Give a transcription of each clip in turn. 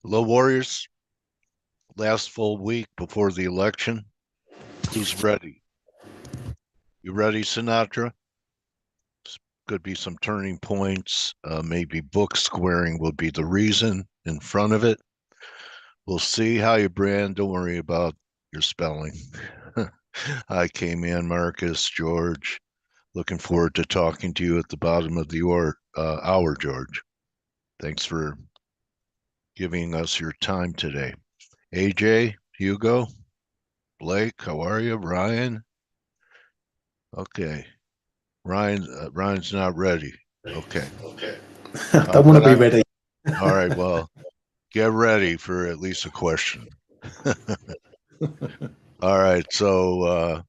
Hello, Warriors. Last full week before the election. Who's ready? You ready, Sinatra? Could be some turning points. Maybe book squaring will be the reason in front of it. We'll see how you brand. Don't worry about your spelling. Hi, Kman, Marcus, George. Looking forward to talking to you at the bottom of the hour, George. Thanks for giving us your time today. AJ, Hugo, Blake, how are you? Ryan? Okay. Ryan's not ready. Okay. Don't want But to be I, ready. all right, well, get ready for at least a question. All right. So,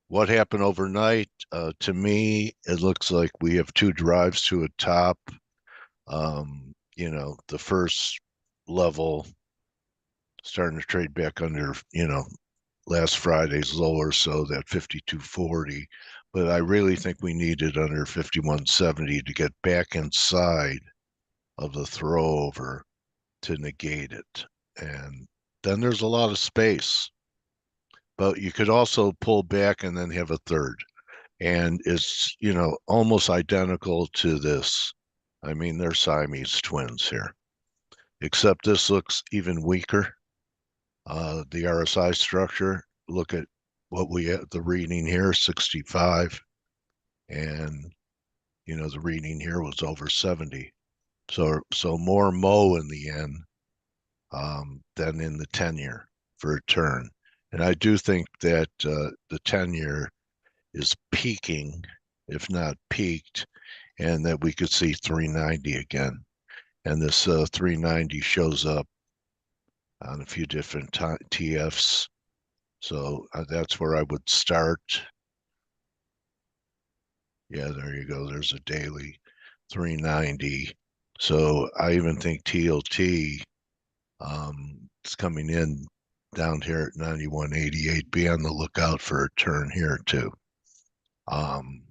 what happened overnight? To me, it looks like we have two drives to a top. The first level starting to trade back under, last Friday's lower, so that 52.40. But I really think we needed under 51.70 to get back inside of the throwover to negate it. And then there's a lot of space. But you could also pull back and then have a third. And it's, almost identical to this. I mean, they're Siamese twins here, except this looks even weaker. The RSI structure, look at what we have, the reading here, 65. And, the reading here was over 70. So more Mo in the end than in the 10-year for a turn. And I do think that the 10-year is peaking, if not peaked, and that we could see 390 again. And this 390 shows up on a few different TFs. So that's where I would start. Yeah, there you go. There's a daily 390. So I even think TLT is coming in down here at 91.88. Be on the lookout for a turn here too. Um,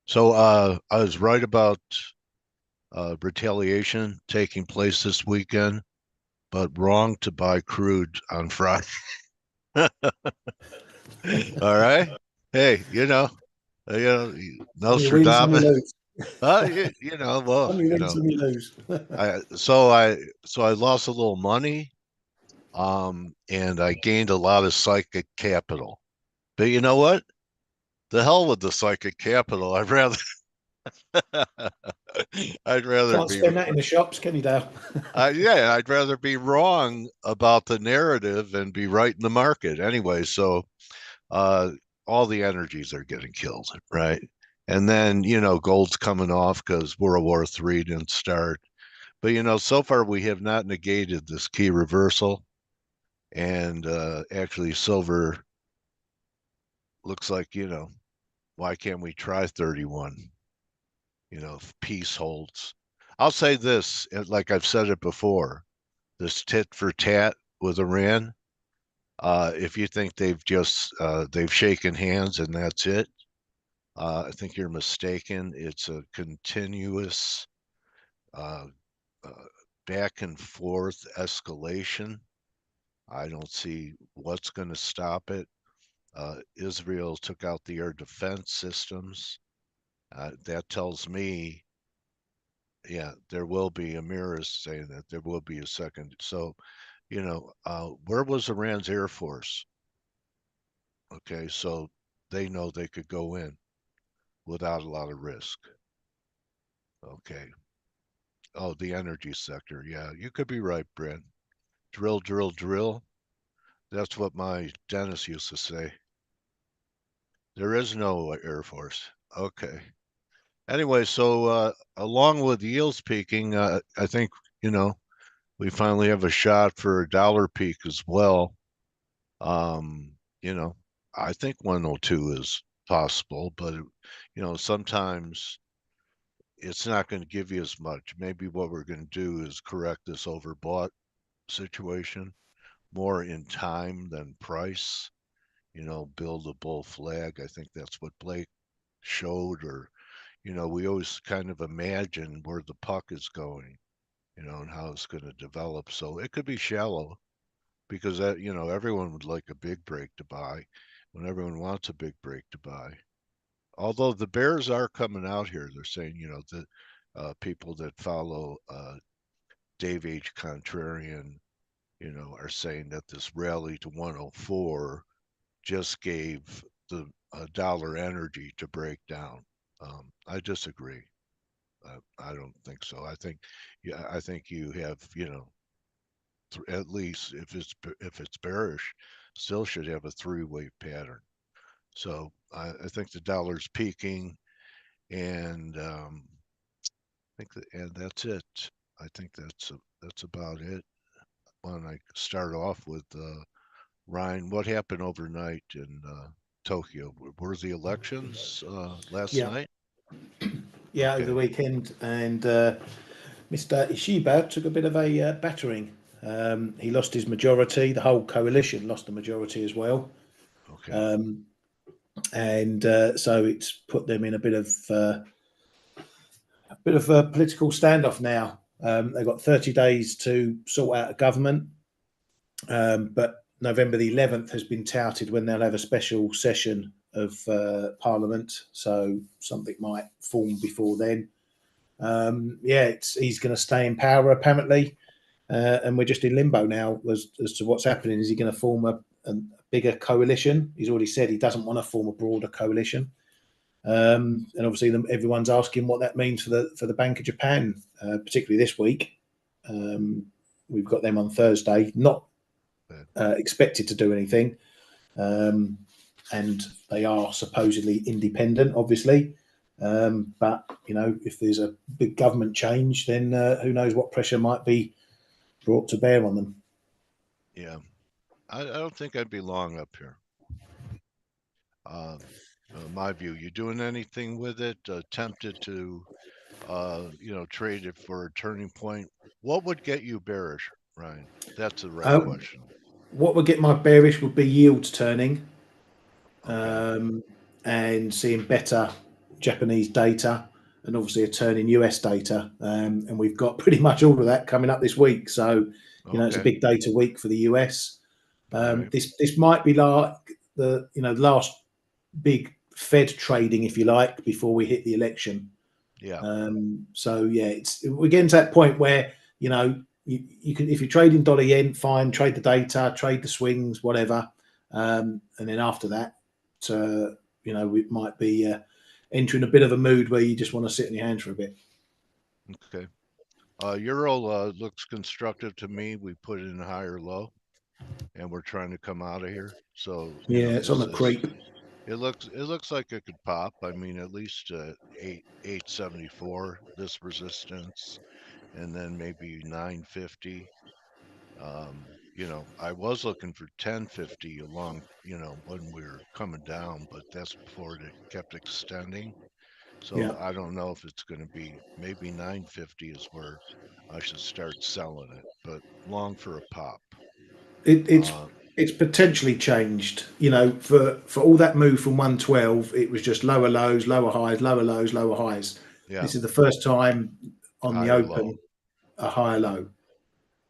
so I was right about retaliation taking place this weekend, but wrong to buy crude on Friday. All right. Hey, Some you win, some you Nostradamus. lose. Well, Some you win, some you lose. I so I so I lost a little money, and I gained a lot of psychic capital. But you know what? The hell with the psychic capital. I'd rather Can't be spend that in the shops, can you, Dale? yeah, I'd rather be wrong about the narrative and be right in the market anyway. So uh, all the energies are getting killed, right? And then gold's coming off because World War III didn't start. But so far we have not negated this key reversal, and actually silver looks like why can't we try 31? If peace holds. I'll say this, like I've said it before, this tit for tat with Iran. If you think they've shaken hands and that's it, I think you're mistaken. It's a continuous uh, uh, back and forth escalation. I don't see what's going to stop it. Israel took out the air defense systems. That tells me, yeah, there will be. Amir is saying that there will be a second. So, where was Iran's Air Force? Okay, so they know they could go in without a lot of risk. Okay. Oh, the energy sector. Yeah, you could be right, Brent. Drill, drill, drill. That's what my dentist used to say. There is no Air Force. Okay. Anyway, so along with yields peaking, I think, you know, we finally have a shot for a dollar peak as well. Um, you know, I think 102 is possible, but sometimes it's not going to give you as much. Maybe what we're going to do is correct this overbought situation more in time than price. Build a bull flag. I think that's what Blake showed, or we always kind of imagine where the puck is going. and how it's going to develop. So it could be shallow because that, everyone would like a big break to buy when everyone wants a big break to buy. Although the bears are coming out here, they're saying, the people that follow Dave H. Contrarian, are saying that this rally to 104 just gave the dollar energy to break down. I disagree. I don't think so. I think you have, at least if it's bearish, still should have a three-wave pattern. So I think the dollar's peaking, and and that's it. I think that's about it. When I start off with Ryan, what happened overnight in Tokyo? Were the elections last Yeah, night? yeah, over the Okay, weekend, and Mr. Ishiba took a bit of a battering. He lost his majority. The whole coalition lost the majority as well, okay, um, and so it's put them in a bit of a political standoff now. They've got 30 days to sort out a government, but November the 11th has been touted when they'll have a special session of Parliament, so something might form before then. Yeah, he's going to stay in power apparently, and we're just in limbo now as to what's happening. Is he going to form a bigger coalition? He's already said he doesn't want to form a broader coalition. And obviously, everyone's asking what that means for the Bank of Japan, particularly this week. We've got them on Thursday, not expected to do anything, and they are supposedly independent, obviously. But if there's a big government change, then who knows what pressure might be brought to bear on them. yeah. I don't think I'd be long up here. Uh, my view. You doing anything with it? Tempted to, trade it for a turning point? What would get you bearish, Ryan? That's the right Um, question. what would get my bearish would be yields turning, Okay. and seeing better Japanese data, and obviously a turn in US data. And we've got pretty much all of that coming up this week. So, it's a Okay. big data week for the US. All right. This might be like the last big Fed trading, if you like, before we hit the election. Yeah. So yeah, we're getting to that point where you can, if you're trading dollar yen, fine, trade the data, trade the swings, whatever, and then after that, we might be entering a bit of a mood where you just want to sit in your hands for a bit. Okay. Euro looks constructive to me. We put it in a higher low, and we're trying to come out of here. So Yeah, it's on this the is creep. it looks like it could pop. I mean, at least 874 this resistance, and then maybe 950. I was looking for 1050 along, when we were coming down, but that's before it kept extending. Yeah, So I don't know if it's going to be maybe 950 is where I should start selling it, but long for a pop. it, it's Uh, it's potentially changed. For all that move from 112, it was just lower lows, lower highs, lower lows, lower highs. yeah, This is the first time on the higher low. open a higher low.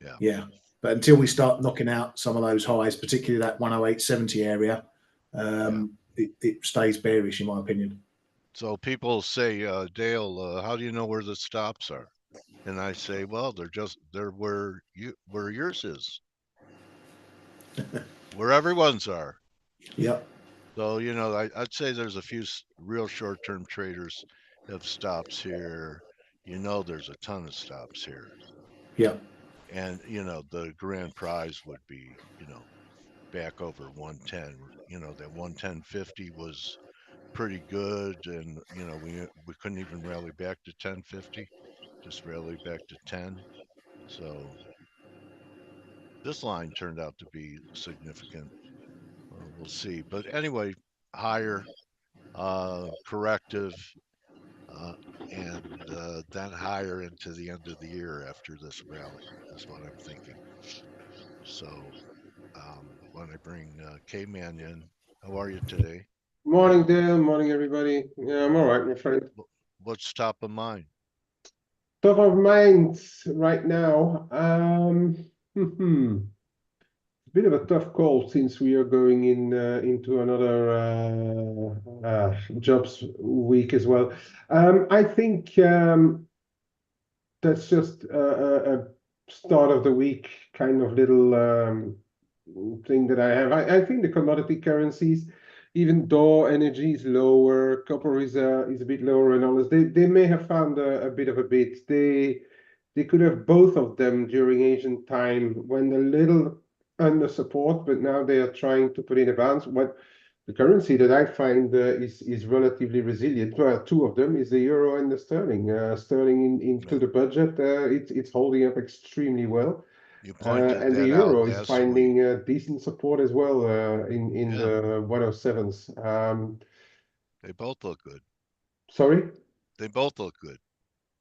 Yeah, Yeah. But until we and start knocking out some of those highs, particularly that 108.70 area, yeah. it stays bearish, in my opinion. So people say, Dale, how do you know where the stops are? And I say, well, they're where yours is, where everyone's are. Yep. So, I'd say there's a few real short-term traders have stops here. There's a ton of stops here. Yep. And, the grand prize would be, back over 110. That 110.50 was pretty good. And, we couldn't even rally back to 1050, just rally back to 10. So this line turned out to be significant. We'll see. But anyway, higher corrective, uh, and then higher into the end of the year after this rally is what I'm thinking. So when I bring Kman in, how are you today? Morning, Dale. Morning, everybody. Yeah, I'm all right, my friend. What's top of mind? Top of mind right now. Bit of a tough call since we are going into another jobs week as well. I think that's just a start of the week kind of little thing that I have. I think the commodity currencies, even though energy is lower, copper is a bit lower and all this, they may have found a bit of a bit. They could have both of them during Asian time when a little under support, but now they are trying to put in a balance. What the currency that I find is relatively resilient. Well, two of them is the euro and the sterling. Sterling into the budget, it's holding up extremely well. You pointed And the that out euro is last week. finding decent support as well in the 107s. They both look good. Sorry? They both look good.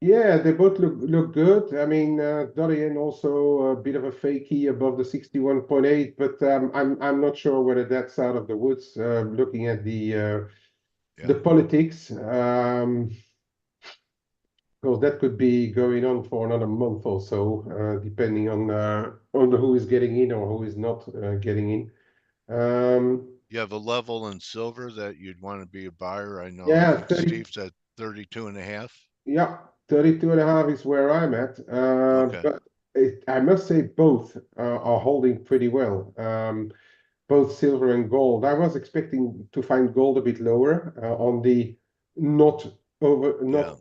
Yeah, they both look good. I mean, Dorian also a bit of a F.A.C.E above the 61.8, but I'm not sure whether that's out of the woods. Looking at the politics, because that could be going on for another month or so, depending on who is getting in or who is not getting in. You have a level in silver that you'd want to be a buyer. I know. I Yeah, think Steve's at 32.5. yeah, 32.5 is where I'm at. Okay. But I must say both are holding pretty well. Both silver and gold. I was expecting to find gold a bit lower on the not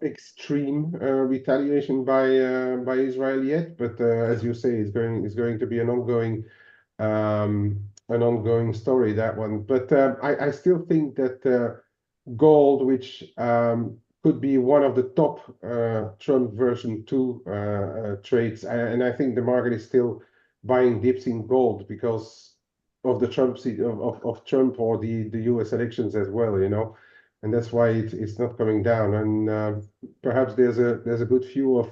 extreme retaliation by Israel yet, but as you say, it's going to be an ongoing story, that one. But I still think that gold, which could be one of the top Trump version 2 trades, and I think the market is still buying dips in gold because of the of Trump or the US elections as well, and that's why it's not coming down. And perhaps there's a good few of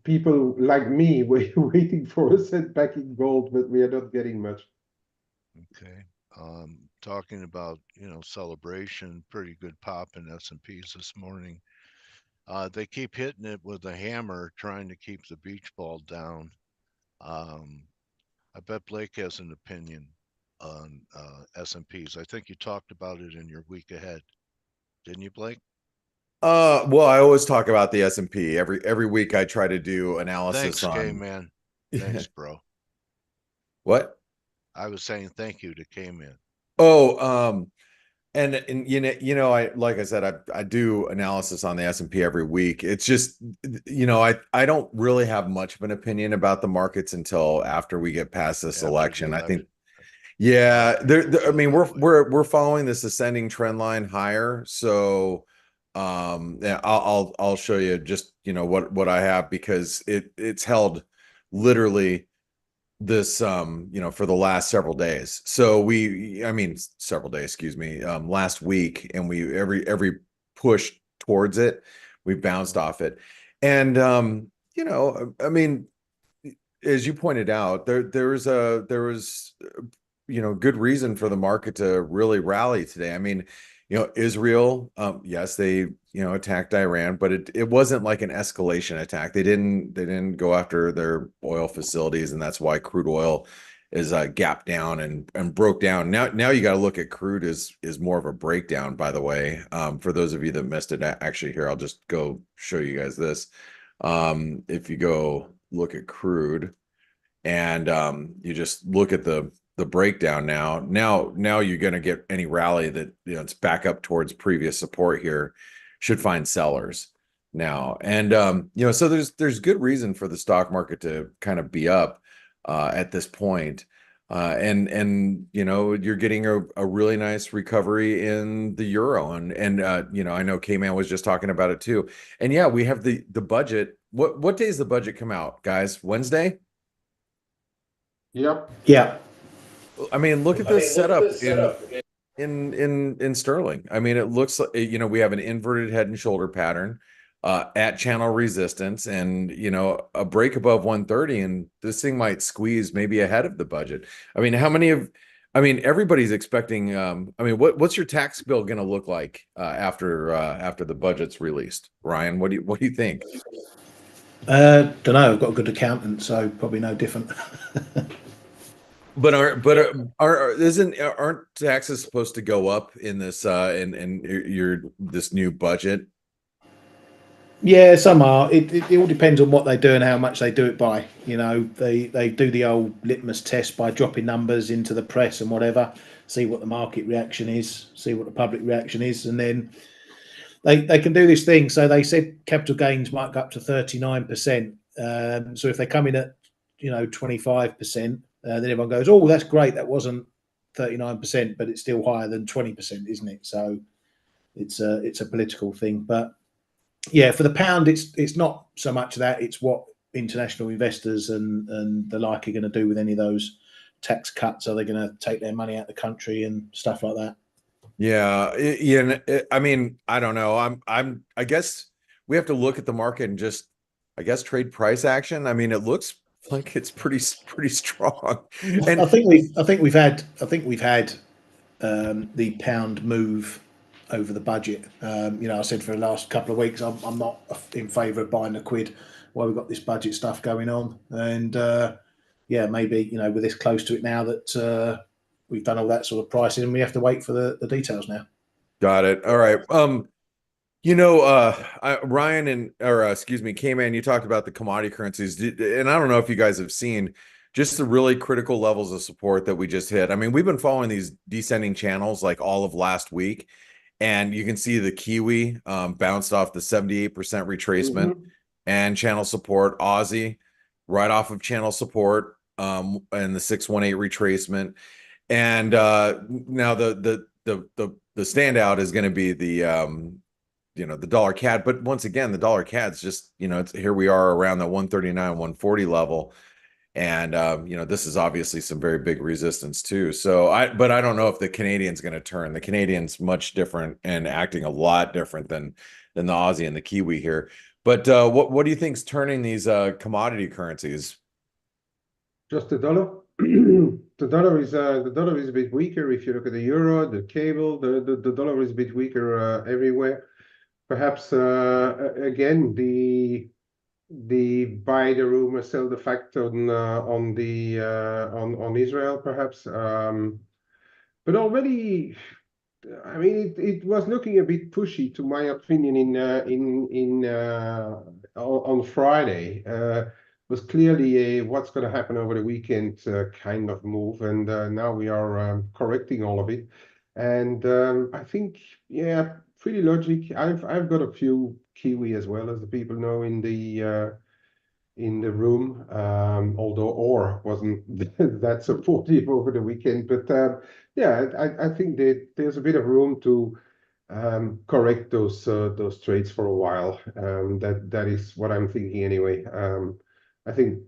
people like me waiting for a setback in gold, but we are not getting much. Okay. Talking about, celebration, pretty good pop in S&Ps this morning. They keep hitting it with a hammer, trying to keep the beach ball down. I bet Blake has an opinion on S&Ps. I think you talked about it in your week ahead, didn't you, Blake? Well, I always talk about the S&P. Every week I try to do analysis Thanks, on Kman. Thanks, bro. What? I was saying thank you to Kman. Oh, and I like I said, I do analysis on the S&P every week. It's just, I don't really have much of an opinion about the markets until after we get past this election. I think, yeah, I mean, we're following this ascending trend line higher. So, yeah, I'll show you just, what I have, because it's held literally this for the last several days. So several days, excuse me, last week, and we every push towards it, we bounced off it. And I mean, as you pointed out, there was good reason for the market to really rally today. I mean, Israel, yes, they attacked Iran, but it wasn't like an escalation attack. They didn't go after their oil facilities, and that's why crude oil is gapped down and broke down. Now you got to look at crude as more of a breakdown, by the way. For those of you that missed it, actually, here I'll just go show you guys this. If you go look at crude and you just look at the breakdown now you're going to get any rally that it's back up towards previous support here should find sellers now. And so there's good reason for the stock market to kind of be up at this point. And you're getting a really nice recovery in the euro, and I know Kman was just talking about it too. And yeah, we have the budget. What days the budget come out, guys? Wednesday? Yep. Yeah. I mean, look at this setup in sterling. I mean, it looks like, we have an inverted head and shoulder pattern at channel resistance, and a break above 130, and this thing might squeeze maybe ahead of the budget. I mean, how many of I mean, everybody's expecting. I mean, what's your tax bill going to look like after the budget's released, Ryan? What do you think? Don't know. I've got a good accountant, so probably no different. But aren't taxes supposed to go up in this in your this new budget? Yeah, some are. It all depends on what they do and how much they do it by. You know, they do the old litmus test by dropping numbers into the press and whatever, see what the market reaction is, see what the public reaction is, and then they can do this thing. So they said capital gains might go up to 39%. So if they come in at 25%, then everyone goes, "Oh, that's great. That wasn't 39%, but it's still higher than 20%, isn't it?" So it's a political thing, but yeah, for the pound, it's not so much that, it's what international investors and the like are going to do with any of those tax cuts. Are they going to take their money out of the country and stuff like that? Yeah, I mean, I don't know. I guess we have to look at the market and just, I guess, trade price action. I mean, it looks like it's pretty strong. I And think we've had the pound move over the budget. I said for the last couple of weeks, I'm not in favour of buying the quid while we've got this budget stuff going on. And yeah, maybe we're this close to it now that we've done all that sort of pricing, and we have to wait for the details now. got it. All right. Ryan excuse me, Kman, you talked about the commodity currencies, and I don't know if you guys have seen just the really critical levels of support that we just hit. I mean, we've been following these descending channels like all of last week, and you can see the Kiwi bounced off the 78% retracement and channel support. Aussie right off of channel support and the 618 retracement. And now the standout is going to be the dollar CAD. But once again, the dollar CAD's just, it's here we are around the 139, 140 level. And this is obviously some very big resistance too. But I don't know if the Canadian's going to turn. The Canadian's much different and acting a lot different than the Aussie and the Kiwi here. But what do you think's turning these commodity currencies? Just the dollar. The dollar is a bit weaker. If you look at the euro, the cable, the dollar is a bit weaker everywhere. Perhaps again the buy the rumor, sell the fact on Israel, perhaps. But already, I mean, it was looking a bit pushy, to my opinion, on Friday. Was clearly a what's going to happen over the weekend kind of move, and now we are correcting all of it. And I think, yeah, pretty logic. I've got a few Kiwi as well, as the people know in the room, although Orr wasn't that supportive over the weekend. But yeah, I think that there's a bit of room to correct those trades for a while. That is what I'm thinking anyway. I think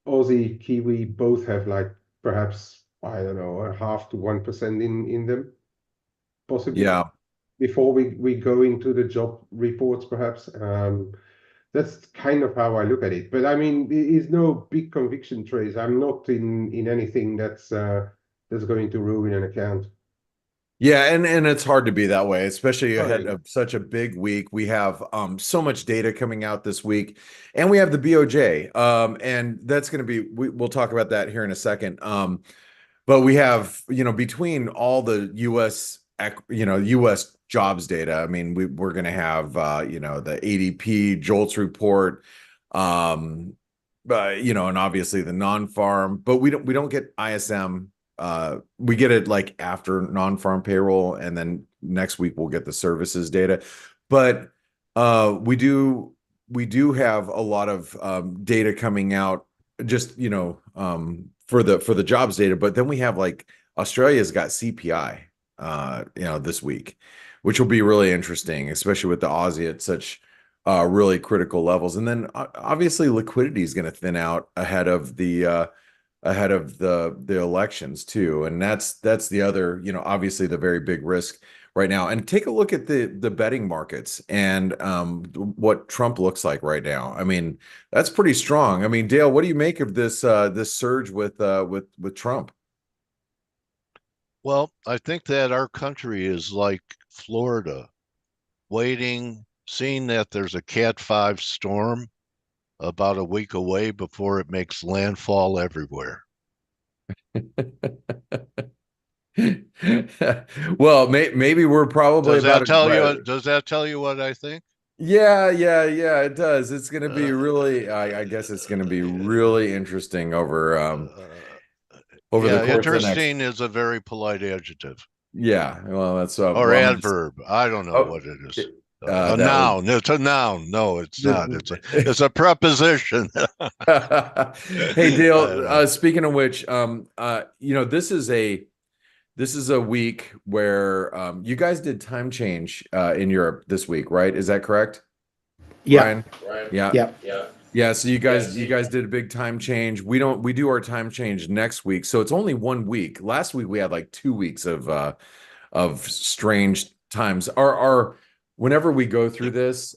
Aussie, Kiwi both have like perhaps, I don't know, a 0.5 to 1% in them, possibly. Yeah. Before we go into the job reports, perhaps. That's kind of how I look at it. But I mean, there is no big conviction trades. I'm not in anything that's going to ruin an account. Yeah, and it's hard to be that way, especially ahead of such a big week. We have so much data coming out this week, and we have the BOJ, and that's going to be. We'll talk about that here in a second. But we have, between all the U.S. U.S. jobs data. I mean, we're going to have the ADP JOLTS report, and obviously the non-farm, but we don't get ISM. We get it like after non-farm payroll, and then next week we'll get the services data. But we do have a lot of data coming out, just for the jobs data. But then we have like Australia's got CPI this week, which will be really interesting, especially with the Aussie at such really critical levels. And then obviously liquidity is going to thin out ahead of the elections too. And that's the other, obviously the very big risk right now. And take a look at the betting markets and what Trump looks like right now. I mean, that's pretty strong. I mean, Dale, what do you make of this surge with Trump? Well, I think that our country is like Florida, waiting, seeing that there's a Cat 5 storm about a week away before it makes landfall everywhere. Well, maybe we're probably Does that about tell right. you? Does that tell you what I think? Yeah, it does. It's going to be Uh, really, I guess it's going to be really interesting uh, over the yeah, course of the next. interesting is a very polite adjective Yeah, well, that's or well, I'm gonna. adverb. I don't know Oh, what it is. A that would. noun. It's a noun. No, it's not. It's a preposition. Hey, Dale. Uh, Speaking of which, this is a week where you guys did time change in Europe this week, right? Is that correct, Yeah, Ryan? Yeah. yeah. Yeah, so you guys did a big time change. We do our time change next week. So it's only 1 week. Last week we had like 2 weeks of strange times. Our whenever we go through this,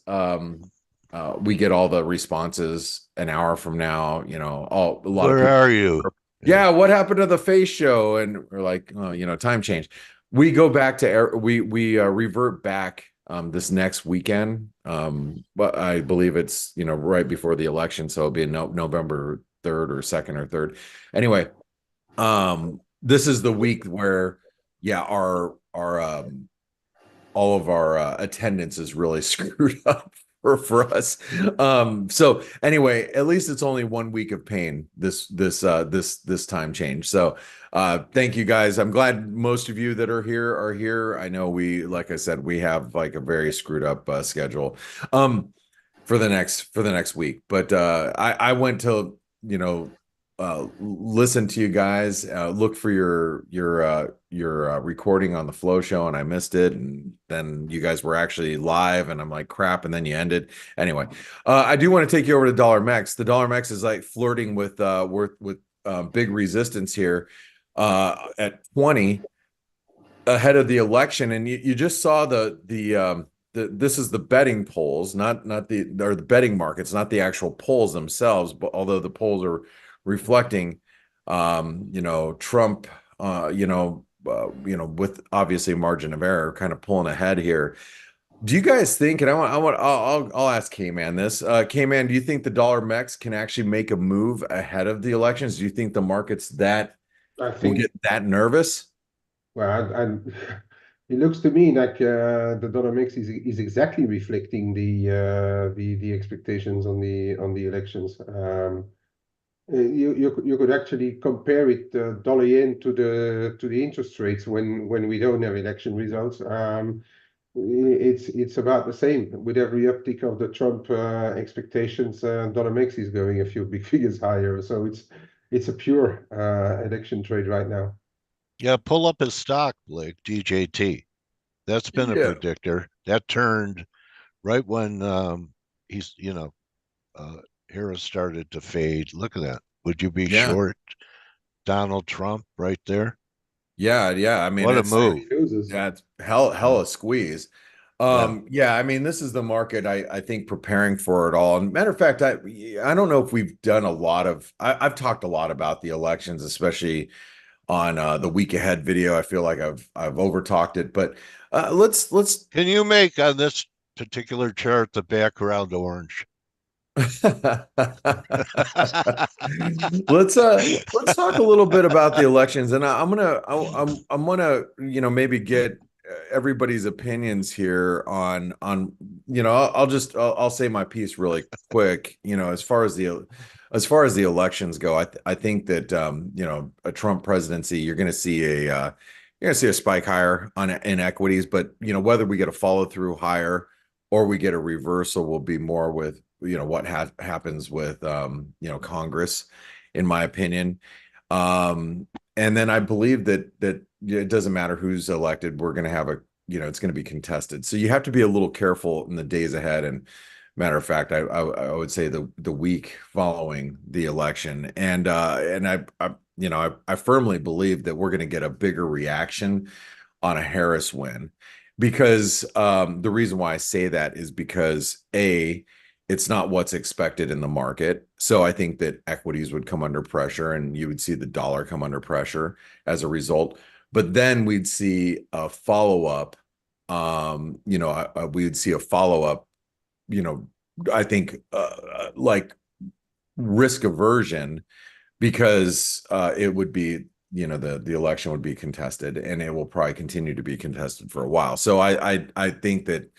we get all the responses an hour from now, a lot of where people. are you? Yeah, what happened to the face show? And we're like, oh, time change. We go back to we revert back this next weekend. But I believe it's right before the election, so it'll be November 3rd or 2nd or 3rd. Anyway, this is the week where our all of our attendance is really screwed up for us. So anyway, at least it's only 1 week of pain this time change. So thank you guys. I'm glad most of you that are here. I know like I said, we have like a very screwed up schedule for the next week. But I went to listen to you guys, look for your recording on the Flow Show, and I missed it, and then you guys were actually live, and I'm like, crap, and then you ended. Anyway, I do want to take you over to Dollar Mex. The Dollar Mex is like flirting with big resistance here at 20 ahead of the election, and you just saw this is the betting polls, not the betting markets, not the actual polls themselves, but although the polls are reflecting, Trump, with obviously a margin of error, kind of pulling ahead here. Do you guys think? And I'll ask Kman this. Kman, do you think the dollar mex can actually make a move ahead of the elections? Do you think the markets I will think, get that nervous? well, it looks to me like the dollar mix is exactly reflecting the expectations on the elections. You could actually compare it dollar yen to the interest rates when we don't have election results. It's about the same with every uptick of the Trump expectations. Dollar mix is going a few big figures higher, so it's a pure election trade right now. Yeah, pull up his stock, Blake, DJT. That's been a Yeah. predictor. That turned right when he's, Harris started to fade. Look at that. Would you be Yeah. short Donald Trump right there? Yeah. I mean, What a it's move. that's hell Uh, a squeeze. yeah. Yeah, I mean, this is the market I think preparing for it all. And matter of fact, I don't know if we've done a lot of I've talked a lot about the elections, especially on the week ahead video. I feel like I've over talked it, but let's Can you make on this particular chart the background orange? let's talk a little bit about the elections, and I'm gonna maybe get everybody's opinions here on I'll say my piece really quick. As far as the elections go, I think that a Trump presidency, you're gonna see a spike higher on in equities, but whether we get a follow through higher or we get a reversal will be more with what happens with Congress, in my opinion. And then I believe that it doesn't matter who's elected, we're going to have it's going to be contested, so you have to be a little careful in the days ahead. And matter of fact, I would say the week following the election, and I firmly believe that we're going to get a bigger reaction on a Harris win, because the reason why I say that is because it's not what's expected in the market. So I think that equities would come under pressure and you would see the dollar come under pressure as a result. but then we'd see a follow-up. We would see a follow-up. I think like risk aversion, because it would be, the election would be contested, and it will probably continue to be contested for a while. So I think that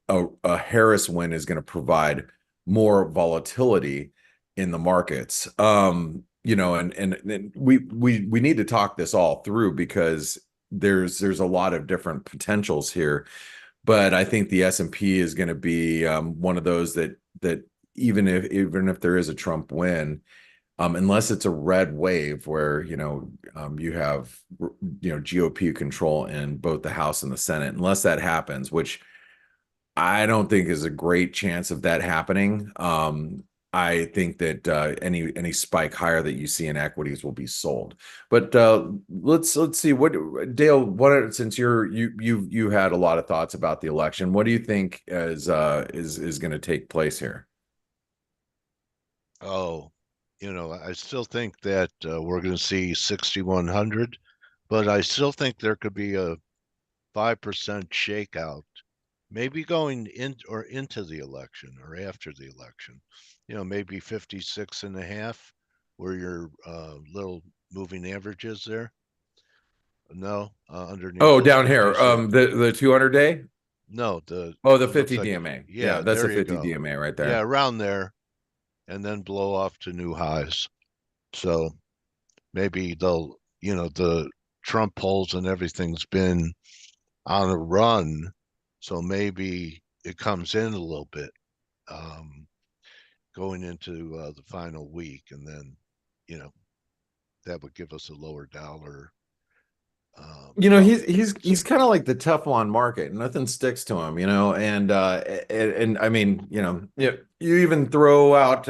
a Harris win is going to provide more volatility in the markets. And we need to talk this all through, because there's a lot of different potentials here. But I think the S&P is going to be one of those that even if there is a Trump win, unless it's a red wave where you have GOP control in both the House and the Senate, unless that happens, which I don't think is a great chance of that happening. I think that any spike higher that you see in equities will be sold. But let's see Dale. Since you had a lot of thoughts about the election, what do you think is going to take place here? Oh, I still think that we're going to see 6,100, but I still think there could be a 5% shakeout, maybe going into the election or after the election. Maybe 56.5, where your little moving averages there. No, underneath. Oh, down here, the 200-day. No, the 50 DMA. Yeah, that's a 50 DMA right there. Yeah, around there, and then blow off to new highs. So maybe they'll, the Trump polls and everything's been on a run, so maybe it comes in a little bit going into the final week, and then that would give us a lower dollar. He's kind of like the Teflon market. Nothing sticks to him, and I mean, you even throw out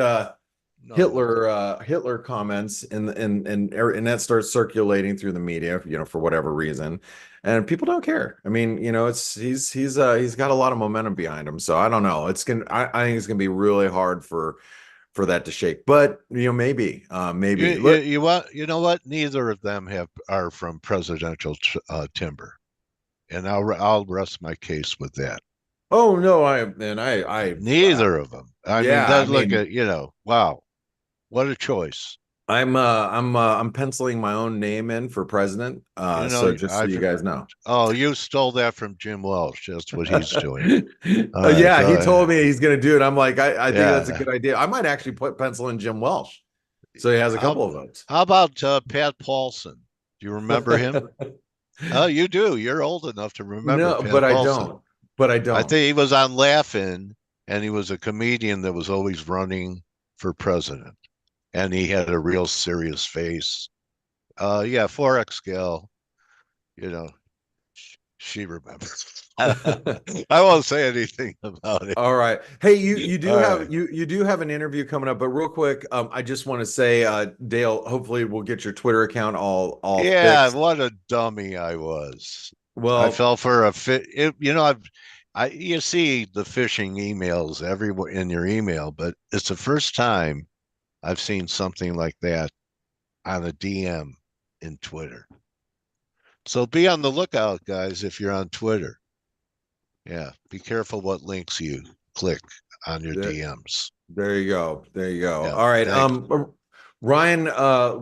Hitler comments and that starts circulating through the media, for whatever reason, and people don't care. I mean, he's got a lot of momentum behind him, so I don't know. I think it's gonna be really hard for that to shake, but maybe. You know what? Neither of them are from presidential timber, and I'll rest my case with that. Oh no, neither of them. Look at wow, what a choice. I'm penciling my own name in for president. So just so you guys know. Oh, you stole that from Jim Welsh. That's what he's doing. He told me he's going to do it. I'm like, I think that's a good idea. I might actually pencil in Jim Welsh, so he has a couple of votes. How about Pat Paulson? Do you remember him? Oh, you do. You're old enough to remember. No, Pat Paulson. I don't. I think he was on Laugh-In, and he was a comedian that was always running for president. And he had a real serious face. Forex gal, she remembers. I won't say anything about it. All right. Hey, you do have an interview coming up, but real quick, I just want to say, Dale, hopefully we'll get your Twitter account all fixed. What a dummy I was. Well, I fell for a fit. You see the phishing emails everywhere in your email, but it's the first time I've seen something like that on a DM in Twitter. So be on the lookout, guys, if you're on Twitter. Yeah, be careful what links you click on your DMs. There you go. Yeah, all right. Ryan,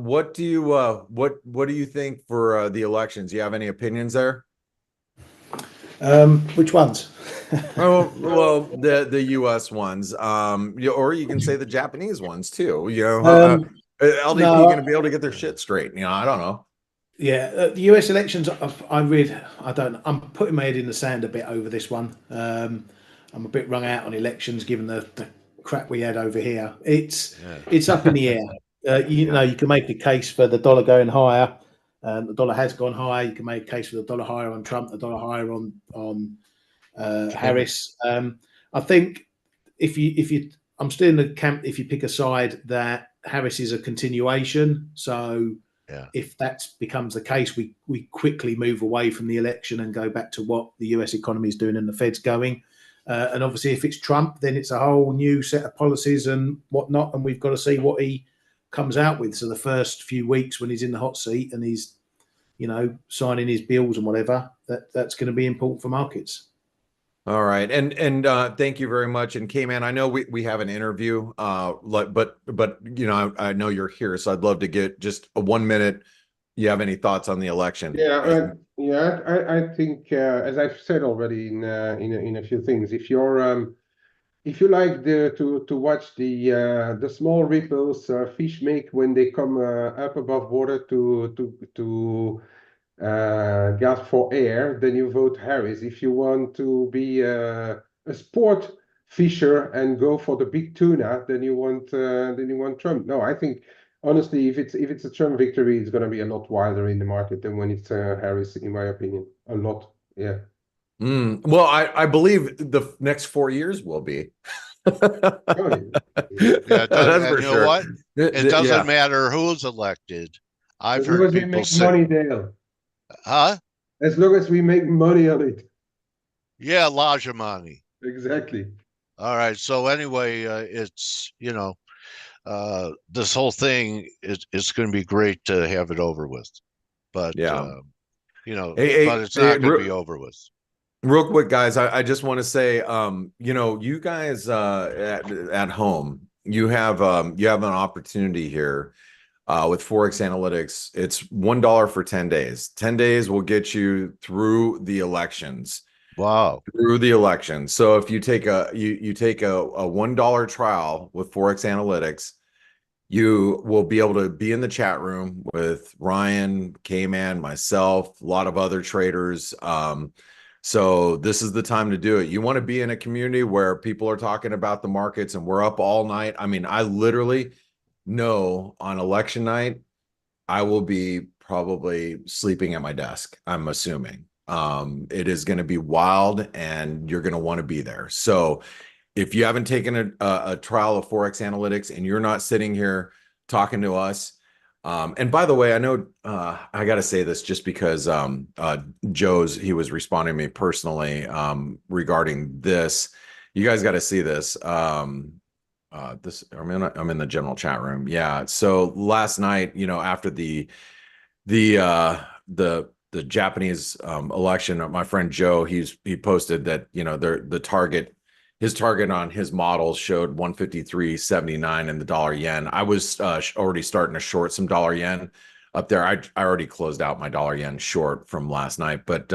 what do you think for the elections? Do you have any opinions there? Which ones? well, the U.S. ones, or you can say the Japanese ones too. LDP going to be able to get their shit straight? I don't know. Yeah, the US elections. I'm putting my head in the sand a bit over this one. I'm a bit wrung out on elections given the crap we had over here. It's up in the air. You can make a case for the dollar going higher. The dollar has gone higher. You can make a case for the dollar higher on Trump, the dollar higher on Harris. I think I'm still in the camp if you pick a side that Harris is a continuation. So if that becomes the case, we quickly move away from the election and go back to what the US economy is doing and the Fed's going. And obviously, if it's Trump, then it's a whole new set of policies and whatnot. And we've got to see what he comes out with. So the first few weeks when he's in the hot seat and he's signing his bills and whatever, that's going to be important for markets. All right, and thank you very much. And Kman, I know we have an interview, but I know you're here, so I'd love to get just a 1 minute. You have any thoughts on the election? I think as I've said already in a few things, if you like to watch the small ripples fish make when they come up above water to gasp for air, then you vote Harris. If you want to be a sport fisher and go for the big tuna, then you want Trump. No, I think honestly, if it's a Trump victory, it's going to be a lot wider in the market than when it's Harris, in my opinion. A lot, yeah. Well, I believe the next 4 years will be. Yeah, that's for you know sure. what? It doesn't matter who's elected. I've heard people say, money, Dale. huh? As long as we make money on it. Yeah, larger money. Exactly. All right. So anyway, it's this whole thing is going to be great to have it over with, but yeah, but it's not going to be over with. Real quick, guys, I just want to say, you guys at home, you have an opportunity here with ForexAnalytix. It's $1 for 10 days. 10 days will get you through the elections. Wow. Through the elections. So if you take a $1 trial with ForexAnalytix, you will be able to be in the chat room with Ryan, Kman, myself, a lot of other traders. So this is the time to do it. You want to be in a community where people are talking about the markets and we're up all night. I mean, I literally know on election night, I will be probably sleeping at my desk, I'm assuming. It is going to be wild and you're going to want to be there. So if you haven't taken a trial of ForexAnalytix and you're not sitting here talking to us, and by the way, I know I got to say this just because he was responding to me personally regarding this. You guys got to see this. I'm in the general chat room. Yeah. So last night, after the Japanese election, my friend Joe, he posted that his target on his models showed 153.79 in the dollar yen. I was already starting to short some dollar yen up there. I already closed out my dollar yen short from last night, but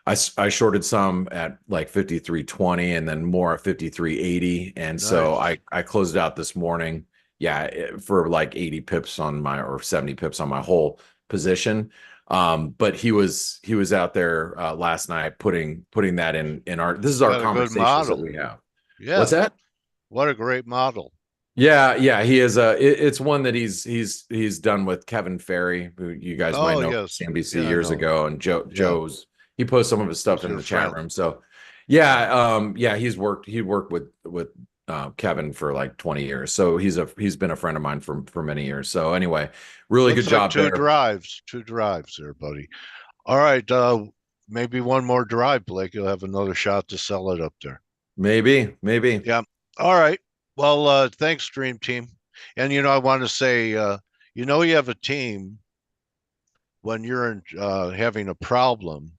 I shorted some at like 53.20 and then more at 53.80. And nice. So I closed out this morning. Yeah, for like 80 pips or 70 pips on my whole position. But he was out there last night putting that in our, this is our conversations that we have. Yeah. What's that? What a great model. Yeah. He is it's one that he's done with Kevin Ferry, who you guys might know from CNBC years ago. And Joe's, he posts some of his stuff in the chat room. So he worked with Kevin for like 20 years. So he's been a friend of mine for many years. So anyway, really good job there. Two drives there, buddy. All right. Maybe one more drive, Blake. You'll have another shot to sell it up there. Maybe. Yeah. All right. Well, thanks, Dream Team. And, I want to say, you have a team when you're having a problem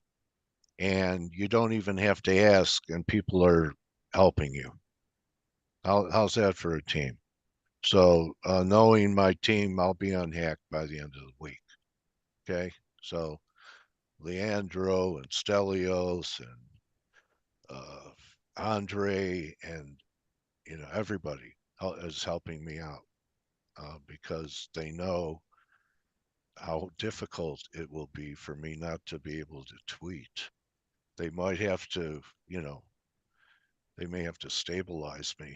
and you don't even have to ask and people are helping you. How's that for a team? So knowing my team, I'll be unhacked by the end of the week. Okay. So Leandro and Stelios and Andre and, everybody is helping me out because they know how difficult it will be for me not to be able to tweet. They might have to, they may have to stabilize me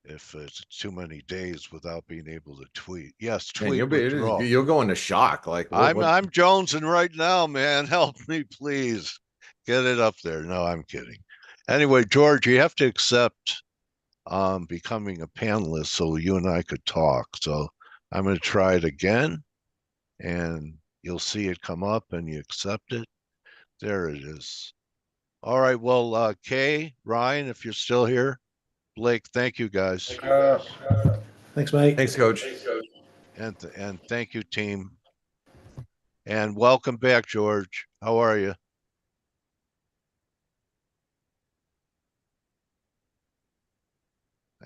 if it's too many days without being able to tweet. Yes, tweet withdrawal. You'll go into shock. Like I'm jonesing right now, man. Help me, please. Get it up there. No, I'm kidding. Anyway, George, you have to accept becoming a panelist so you and I could talk. So I'm going to try it again, and you'll see it come up, and you accept it. There it is. All right. Well, Kay, Ryan, if you're still here, Blake, thank you, guys. Thanks, mate. Thanks, Coach. And thank you, team. And welcome back, George. How are you?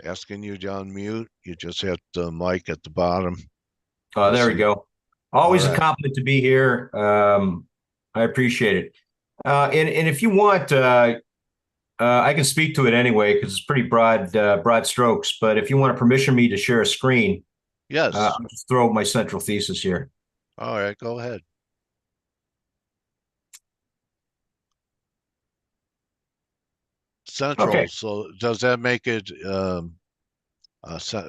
Asking you to unmute. You just hit the mic at the bottom. There we go. Always All right. a compliment to be here. I appreciate it. And if you want, I can speak to it anyway because it's pretty broad strokes. But if you want to permission me to share a screen, Yes. I'll just throw my central thesis here. All right, go ahead. Central. Okay. So does that make it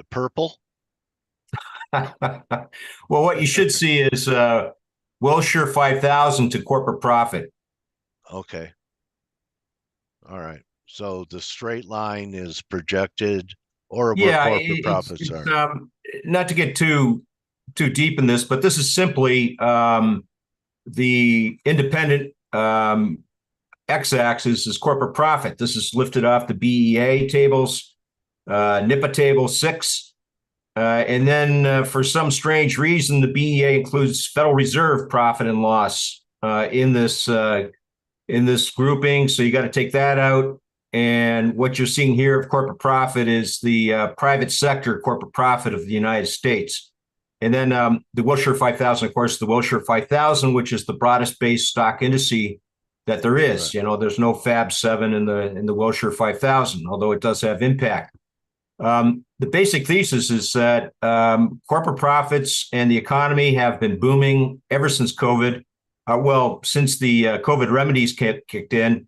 purple? Well, what you should see is Wilshire 5000 to corporate profit. Okay. All right. So the straight line is projected, or where corporate profits are. Not to get too deep in this, but this is simply the independent x-axis is corporate profit. This is lifted off the BEA tables, NIPA table 6. And then for some strange reason, the BEA includes Federal Reserve profit and loss in this grouping. So you got to take that out. And what you're seeing here of corporate profit is the private sector corporate profit of the United States. And then the Wilshire 5000, of course, the Wilshire 5000, which is the broadest base stock indice that there is. Right. You know, there's no Fab 7 in the Wilshire 5000, although it does have impact. The basic thesis is that corporate profits and the economy have been booming ever since COVID. Since the COVID remedies kicked in,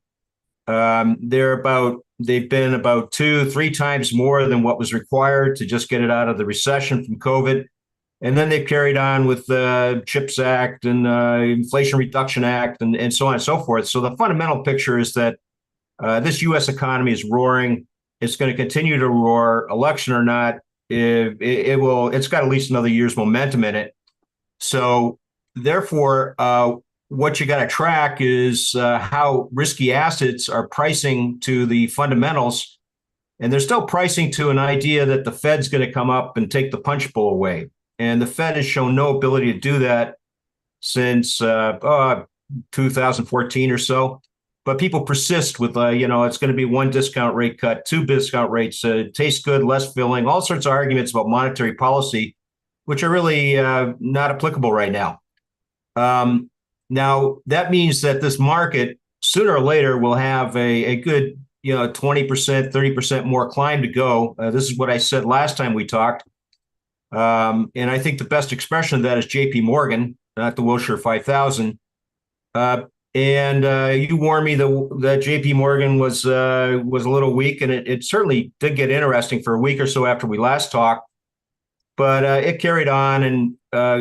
they've been about 2-3 times more than what was required to just get it out of the recession from COVID. And then they've carried on with the CHIPS Act and Inflation Reduction Act and so on and so forth. So the fundamental picture is that this U.S. economy is roaring. It's going to continue to roar, election or not. It will. It's got at least another year's momentum in it. So therefore, what you got to track is how risky assets are pricing to the fundamentals. And they're still pricing to an idea that the Fed's going to come up and take the punch bowl away. And the Fed has shown no ability to do that since 2014 or so. But people persist with, it's going to be 1 discount rate cut, 2 discount rates, tastes good, less filling, all sorts of arguments about monetary policy, which are really not applicable right now. Now, that means that this market sooner or later will have a good, 20%, 30% more climb to go. This is what I said last time we talked. And I think the best expression of that is JP Morgan, not the Wilshire 5000. And you warned me that JP Morgan was a little weak, and it certainly did get interesting for a week or so after we last talked. But it carried on, and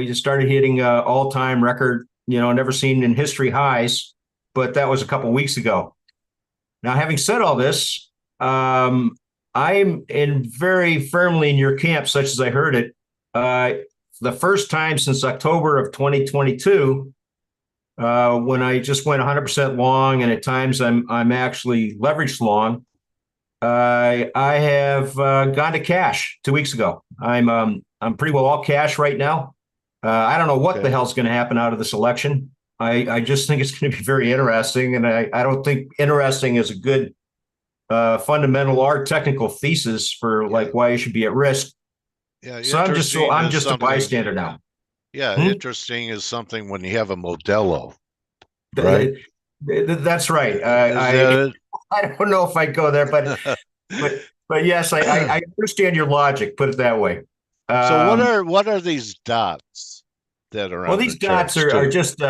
you started hitting all-time record, never seen in history highs. But that was a couple of weeks ago. Now, having said all this, I'm very firmly in your camp, such as I heard it. The first time since October of 2022. When I just went 100% long, and at times I'm actually leveraged long, I have gone to cash 2 weeks ago. I'm pretty well all cash right now. I don't know what the hell's going to happen out of this election. I just think it's going to be very interesting, and I don't think interesting is a good fundamental or technical thesis for why you should be at risk. Yeah, so I'm just a bystander now. Yeah, interesting is something when you have a Modelo, right? That's right. I don't know if I'd go there, but yes, I understand your logic. Put it that way. So what are these dots that are? Well, these dots are just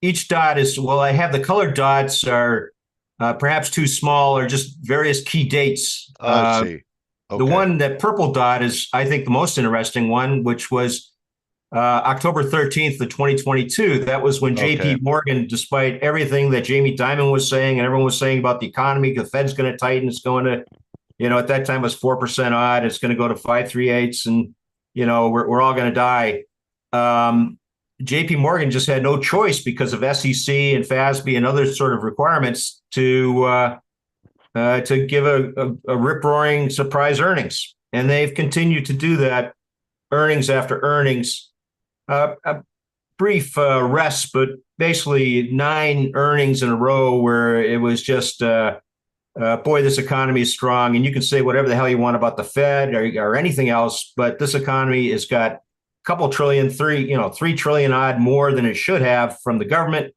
each dot is I have the colored dots are perhaps too small or just various key dates. I see. Okay. The one that purple dot is, I think, the most interesting one, which was October 13th of 2022. That was when JP Morgan, despite everything that Jamie Dimon was saying and everyone was saying about the economy, the Fed's going to tighten. It's going to, at that time it was 4% odd. It's going to go to 5.38, and we're all going to die. JP Morgan just had no choice because of SEC and F.A.C.E and other sort of requirements to give a rip-roaring surprise earnings, and they've continued to do that, earnings after earnings. brief rest, but basically 9 earnings in a row where it was just, boy, this economy is strong. And you can say whatever the hell you want about the Fed or anything else, but this economy has got a couple trillion, 3 trillion odd more than it should have from the government,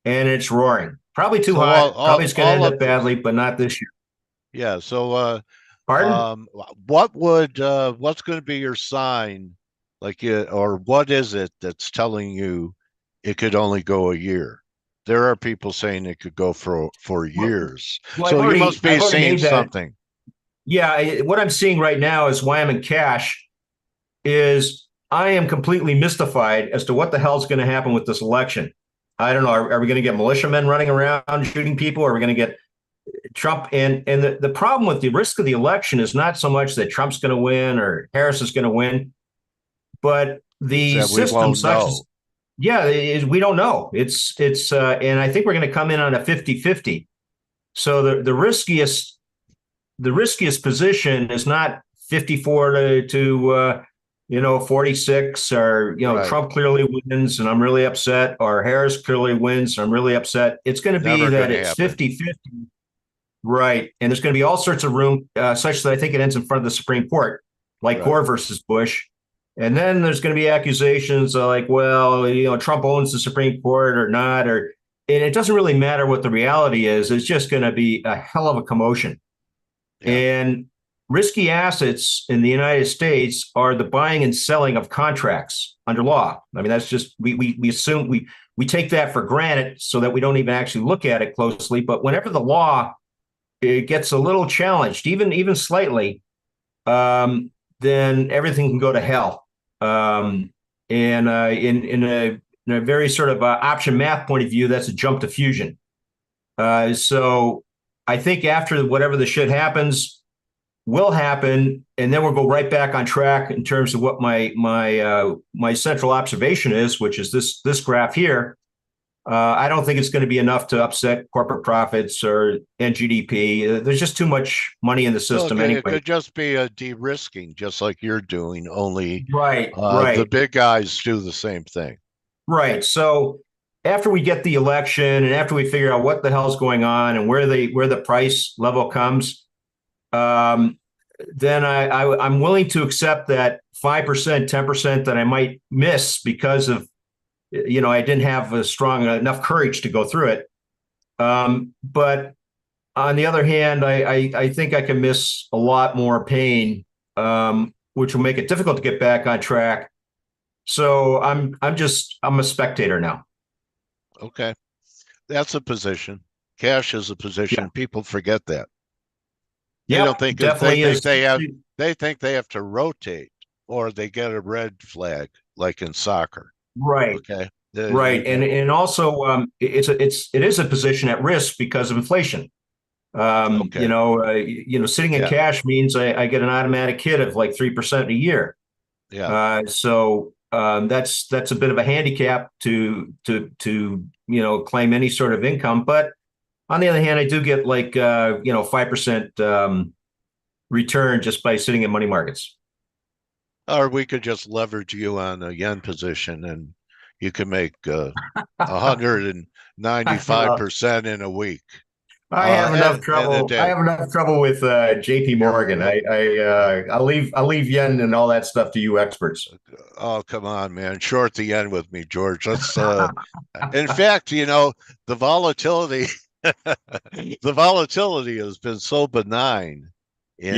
and it's roaring. Probably too hot. Probably it's going to end up badly, but not this year. Yeah. So, pardon? what's going to be your sign, or what is it that's telling you it could only go a year? There are people saying it could go for years. Well, so you must be seeing something. Yeah, what I'm seeing right now is why I'm in cash. Is I am completely mystified as to what the hell's going to happen with this election. I don't know. Are we going to get militiamen running around shooting people? Or are we going to get Trump? And the problem with the risk of the election is not so much that Trump's going to win or Harris is going to win, but the system such as, we don't know. It's and I think we're going to come in on a 50-50. So the riskiest position is not 54 to 46, or, right. Trump clearly wins and I'm really upset, or Harris clearly wins and I'm really upset. It's going to be that it's 50-50. Right. And there's going to be all sorts of room such that I think it ends in front of the Supreme Court, like Gore versus Bush. And then there's going to be accusations like, well, Trump owns the Supreme Court or not, and it doesn't really matter what the reality is. It's just going to be a hell of a commotion. Yeah. And risky assets in the United States are the buying and selling of contracts under law. I mean, that's just, we assume, we take that for granted so that we don't even actually look at it closely. But whenever the law it gets a little challenged, even slightly, then everything can go to hell. And in a very sort of option math point of view, that's a jump to fusion. So I think after whatever the shit happens, will happen, and then we'll go right back on track in terms of what my central observation is, which is this graph here. I don't think it's going to be enough to upset corporate profits and GDP. There's just too much money in the system anyway. It could just be a de-risking, just like you're doing, only right. The big guys do the same thing. Right. So after we get the election and after we figure out what the hell's going on and where the price level comes, then I'm willing to accept that 5%, 10% that I might miss because of, I didn't have a strong enough courage to go through it. But on the other hand, I think I can miss a lot more pain, which will make it difficult to get back on track. So I'm a spectator now. Okay. That's a position. Cash is a position. Yeah. People forget that. Yeah, don't think they think they have to rotate, or they get a red flag like in soccer. Right. Okay. Right. And also it is a position at risk because of inflation. Okay. Sitting in cash means I get an automatic hit of like 3% a year. Yeah. So that's a bit of a handicap to claim any sort of income, but on the other hand, I do get like 5% return just by sitting in money markets. Or we could just leverage you on a yen position, and you can make 195% in a week. I have enough trouble. I have enough trouble with J.P. Morgan. I'll leave yen and all that stuff to you experts. Oh, come on, man! Short the yen with me, George. Let's. In fact, the volatility. The volatility has been so benign in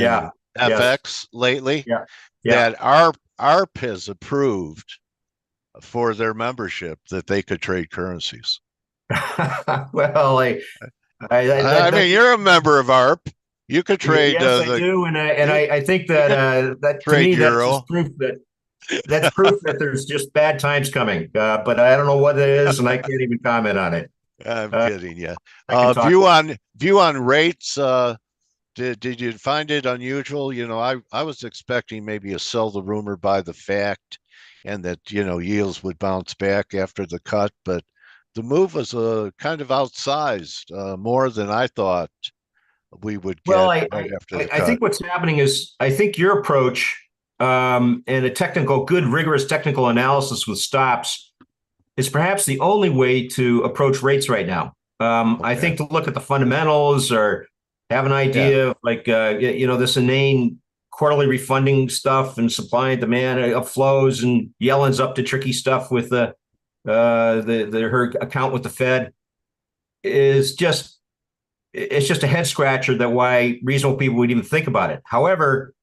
FX lately that ARP has approved for their membership that they could trade currencies. Well, I mean, you're a member of ARP. You could trade. Yes, I do, and I think that to me that's proof that there's just bad times coming. But I don't know what it is, and I can't even comment on it. I'm kidding you. View on rates. Did you find it unusual? I was expecting maybe a sell the rumor by the fact, and that yields would bounce back after the cut, but the move was kind of outsized, more than I thought we would get right after the cut. I think what's happening is I think your approach and a rigorous technical analysis with stops it's perhaps the only way to approach rates right now. I think to look at the fundamentals or have an idea of like, this inane quarterly refunding stuff and supply and demand of flows, and Yellen's up to tricky stuff with her account with the Fed is just, it's just a head scratcher that why reasonable people would even think about it. However,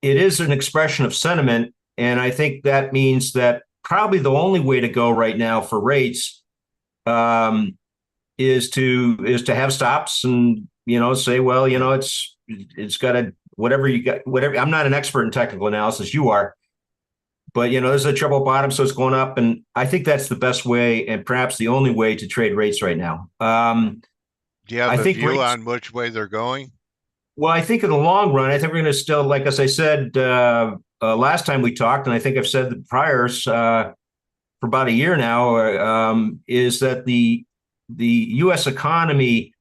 it is an expression of sentiment. And I think that means that probably the only way to go right now for rates is to have stops and, say, well, it's got to, whatever you got, whatever. I'm not an expert in technical analysis. You are. But, there's a triple bottom, so it's going up. And I think that's the best way and perhaps the only way to trade rates right now. Do you have a view on which way they're going? Well, I think in the long run, I think we're going to still, like as I said last time we talked, and I think I've said the priors for about a year now, is that the U.S. economy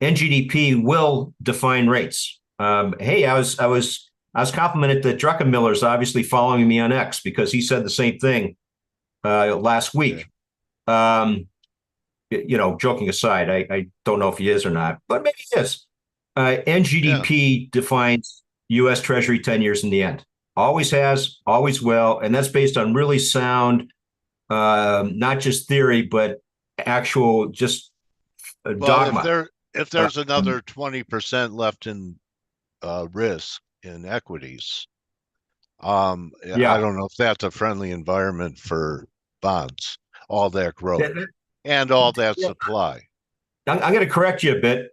and GDP will define rates. Hey, I was complimented that Druckenmiller's obviously following me on X because he said the same thing last week. Joking aside, I don't know if he is or not, but maybe he is. And GDP defines U.S. Treasury 10 years in the end. Always has, always will. And that's based on really sound, not just theory, but actual just dogma. If there's another 20% left in risk in equities, I don't know if that's a friendly environment for bonds, all that growth and all that supply. I'm going to correct you a bit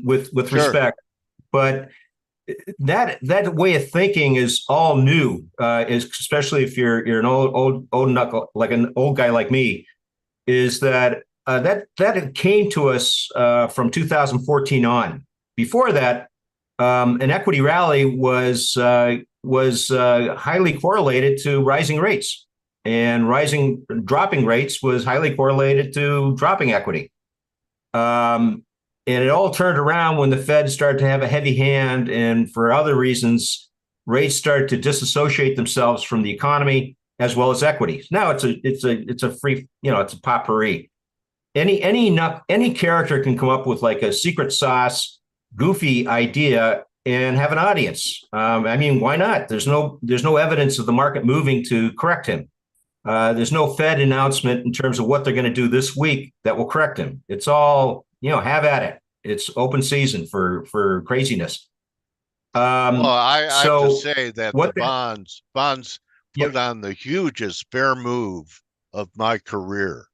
with respect, but that way of thinking is all new, especially if you're an old knuckle, like an old guy like me, is that that came to us from 2014 on. Before that, an equity rally was highly correlated to rising rates, and dropping rates was highly correlated to dropping equity. And it all turned around when the Fed started to have a heavy hand, and for other reasons, rates started to disassociate themselves from the economy as well as equities. Now it's a free, it's a potpourri. Any character can come up with like a secret sauce, goofy idea and have an audience. Why not? There's no evidence of the market moving to correct him. There's no Fed announcement in terms of what they're going to do this week that will correct him. It's all, have at it. It's open season for craziness. I have to say that the bonds put on the hugest bear move of my career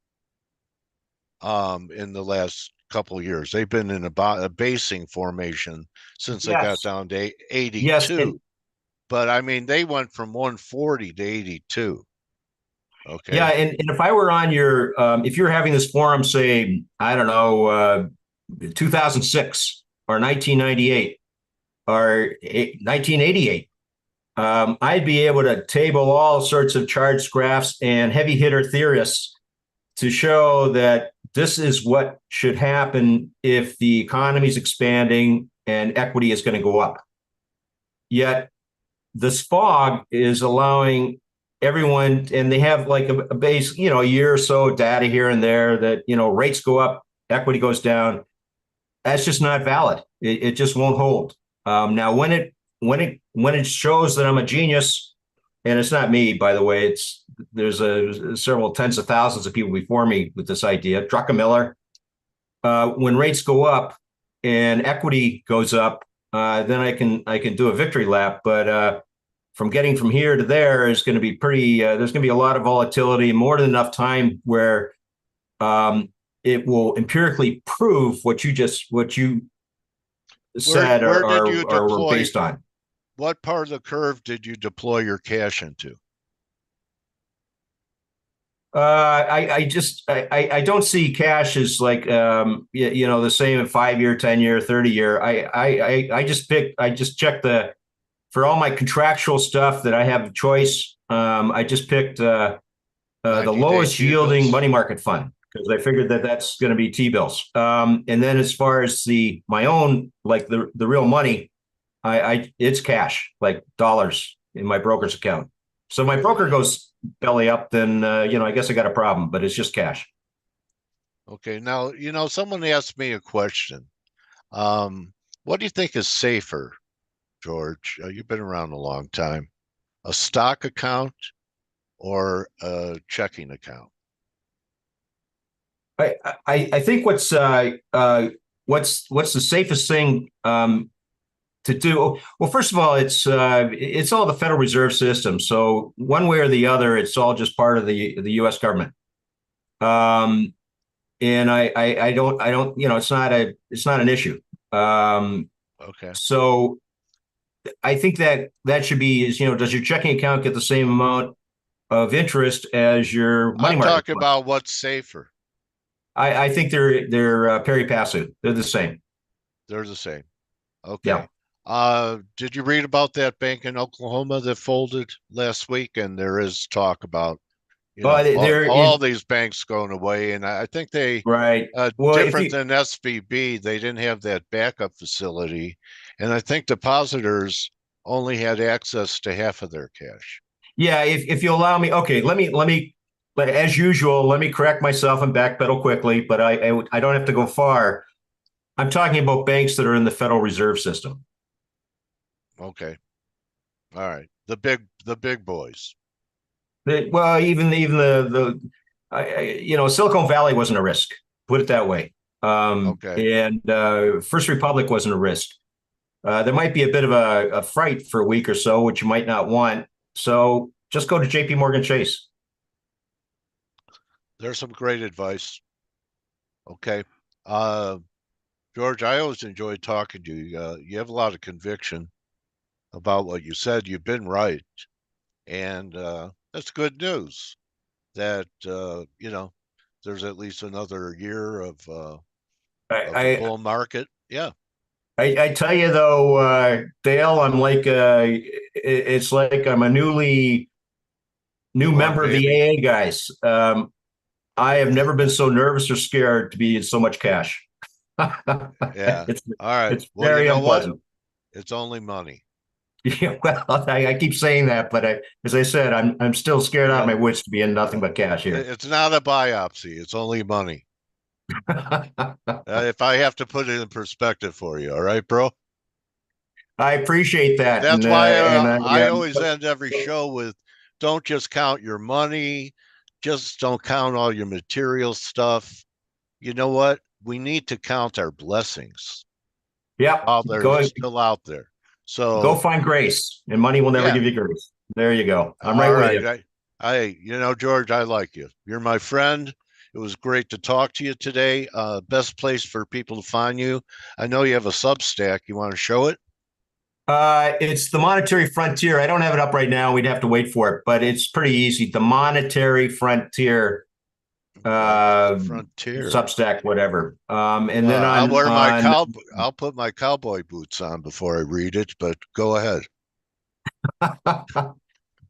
in the last couple of years. They've been in a basing formation since they got down to 82. Yes, but they went from 140 to 82. Okay. Yeah, and if I were on your, if you're having this forum, say, I don't know, 2006 or 1998 or 1988, I'd be able to table all sorts of charts, graphs, and heavy hitter theorists to show that this is what should happen if the economy is expanding and equity is going to go up. Yet this fog is allowing everyone, and they have like a base, a year or so data here and there that, rates go up, equity goes down. That's just not valid. It just won't hold. Now, when it shows that I'm a genius, and it's not me, by the way, there's several tens of thousands of people before me with this idea. Druckenmiller, when rates go up and equity goes up, then I can do a victory lap. But from getting from here to there is going to be pretty. There's going to be a lot of volatility, more than enough time where it will empirically prove what you said are based on. What part of the curve did you deploy your cash into? I don't see cash as like the same in 5-year, 10-year, 30-year. I just checked for all my contractual stuff that I have a choice. I just picked the lowest yielding money market fund because I figured that that's going to be T-bills. And then as far as my own, like the real money, it's cash, like dollars in my broker's account. So my broker goes belly up, then I guess I got a problem, but it's just cash. Okay. Now, someone asked me a question. What do you think is safer, George? You've been around a long time. A stock account or a checking account? I think what's the safest thing to do? Well, first of all, it's all the Federal Reserve System. So one way or the other, it's all just part of the U.S. government. And I don't it's not an issue. Okay. So I think that should be does your checking account get the same amount of interest as your money market? I'm talking about what's safer. I think they're pari passu. They're the same. They're the same. Okay. Yeah. Did you read about that bank in Oklahoma that folded last week? And there is talk about all these banks going away, and I think they different than SVB, they didn't have that backup facility, and I think depositors only had access to half of their cash. Yeah, if you allow me, okay, let me. But as usual, let me correct myself and backpedal quickly. But I don't have to go far. I'm talking about banks that are in the Federal Reserve System. Okay, all right, the big boys. Well, even the Silicon Valley wasn't a risk. Put it that way. Okay. And First Republic wasn't a risk. There might be a bit of a fright for a week or so, which you might not want. So just go to J.P. Morgan Chase. There's some great advice. Okay. George, I always enjoy talking to you. You have a lot of conviction about what you said. You've been right. And that's good news that, there's at least another year of the bull market. Yeah. I tell you, though, Dale, I'm like, it's like I'm a new member of the AA guys. I have never been so nervous or scared to be in so much cash. Yeah. All right. It's very unpleasant. It's only money. Yeah, well, I keep saying that, but as I said, I'm still scared out of my wits to be in nothing but cash here. It's not a biopsy. It's only money. If I have to put it in perspective for you. All right, bro? I appreciate that. That's why I always end every show with, don't just count your money. Just don't count all your material stuff. You know what? We need to count our blessings. Yeah. While they're still out there. So go find grace, and money will never give you grace. There you go. I'm right with you. George, I like you. You're my friend. It was great to talk to you today. Best place for people to find you. I know you have a Substack. You want to show it? It's the Monetary Frontier. I don't have it up right now. We'd have to wait for it, but it's pretty easy. The Monetary Frontier. Substack, whatever. And then I'll put my cowboy boots on before I read it, but go ahead.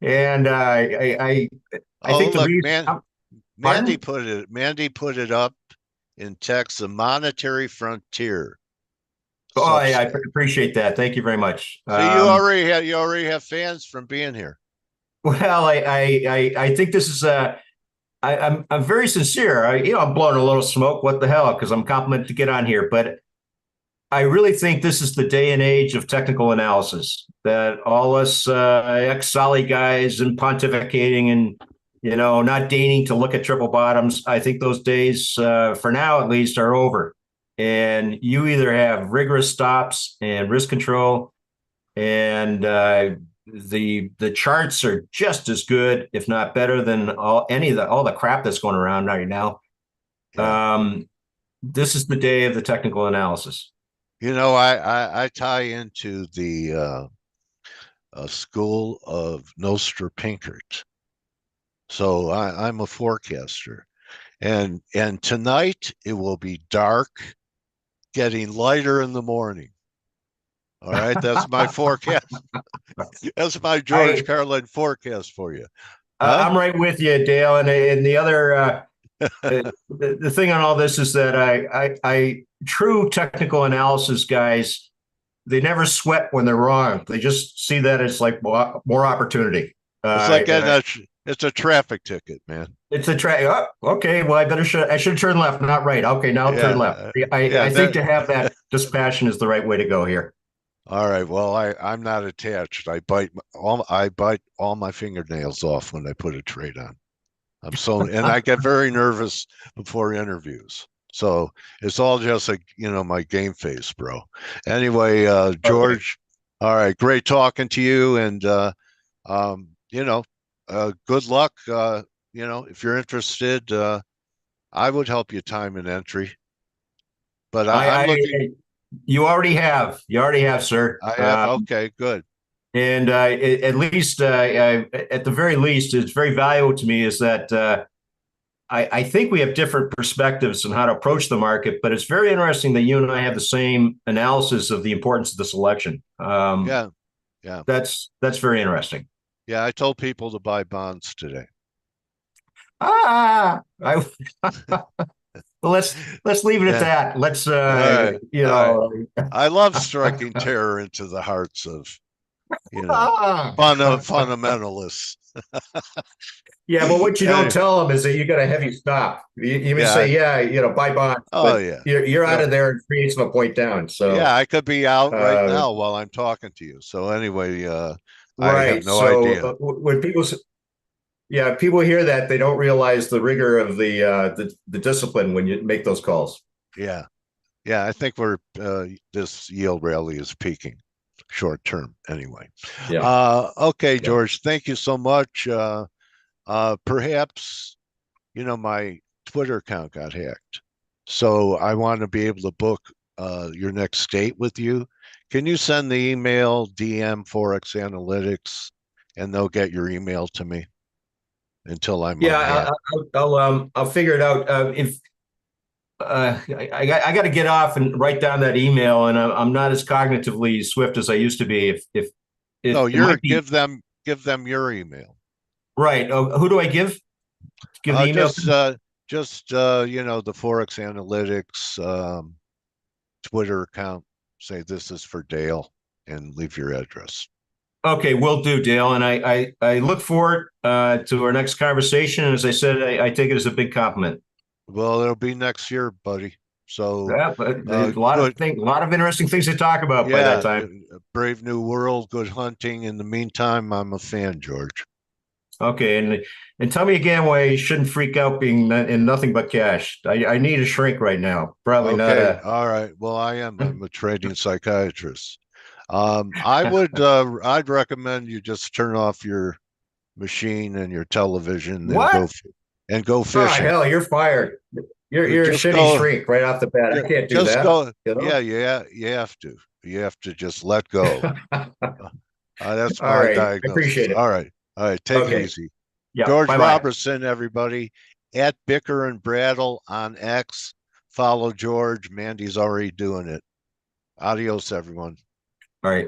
And I think look, Mandy put it up in text, the Monetary Frontier. Oh, I appreciate that. Thank you very much. So you already have fans from being here. Well, I think this is I'm very sincere. I'm blowing a little smoke. What the hell? Because I'm complimented to get on here. But I really think this is the day and age of technical analysis, that all us ex-Solly guys and pontificating and, not deigning to look at triple bottoms. I think those days, for now at least, are over. And you either have rigorous stops and risk control, and the charts are just as good, if not better, than all the crap that's going around right now. Yeah. This is the day of the technical analysis. I tie into the school of Nostra Pinkert. So I'm a forecaster, and tonight it will be dark, getting lighter in the morning. All right, that's my forecast. That's my George Carlin forecast for you. Huh? I'm right with you, Dale. And the other the thing on all this is that I true technical analysis guys, they never sweat when they're wrong. They just see that as like more opportunity. It's like it's a traffic ticket, man. It's a track. Oh, okay. Well, I should turn left, not right. Okay, now I'll turn left. I think to have that dispassion is the right way to go here. All right. Well, I'm not attached. I bite all my fingernails off when I put a trade on. And I get very nervous before interviews. So it's all just like, my game face, bro. Anyway, George, all right, great talking to you. And, good luck. If you're interested, I would help you time an entry. But I'm looking. You already have, sir. I have. Okay, good. And at least, at the very least, it's very valuable to me is that I think we have different perspectives on how to approach the market, but it's very interesting that you and I have the same analysis of the importance of this election. Yeah. That's very interesting. Yeah, I told people to buy bonds today. Well, let's leave it at that. Let's right. I love striking terror into the hearts of fundamentalists. Yeah, but what you don't tell them is that you got a heavy stop. You may say, buy bonds. Oh, yeah. You're out of there and creates a point down. So yeah, I could be out right now while I'm talking to you. So anyway, I have no idea. When people hear that, they don't realize the rigor of the discipline when you make those calls. Yeah, I think this yield rally is peaking, short term anyway. Yeah. Okay, George, thank you so much. Perhaps my Twitter account got hacked, so I want to be able to book your next date with you. Can you send the email DM ForexAnalytix, and they'll get your email to me until I'm I'll figure it out. If I got to get off and write down that email, and I'm not as cognitively swift as I used to be. Give them your email. Right. Who do I give? Give the email. Just the ForexAnalytix Twitter account. Say this is for Dale, and leave your address. Okay, will do, Dale. And I look forward to our next conversation. And as I said, I take it as a big compliment. Well, it'll be next year, buddy. So a lot of interesting things to talk about by that time. Brave new world, good hunting. In the meantime, I'm a fan, George. Okay, and tell me again why you shouldn't freak out being in nothing but cash. I need a shrink right now. Probably not. All right. Well, I'm a trading psychiatrist. I'd recommend you just turn off your machine and your television and go fishing. Oh, hell, you're fired. You're a shitty shrink right off the bat. I can't do that. Yeah, you have to. You have to just let go. That's my diagnosis. I appreciate it. All right. Take it easy. Yeah, George bye-bye. Robertson, everybody. At Bicker and Brattle on X. Follow George. Mandy's already doing it. Adios, everyone. All right.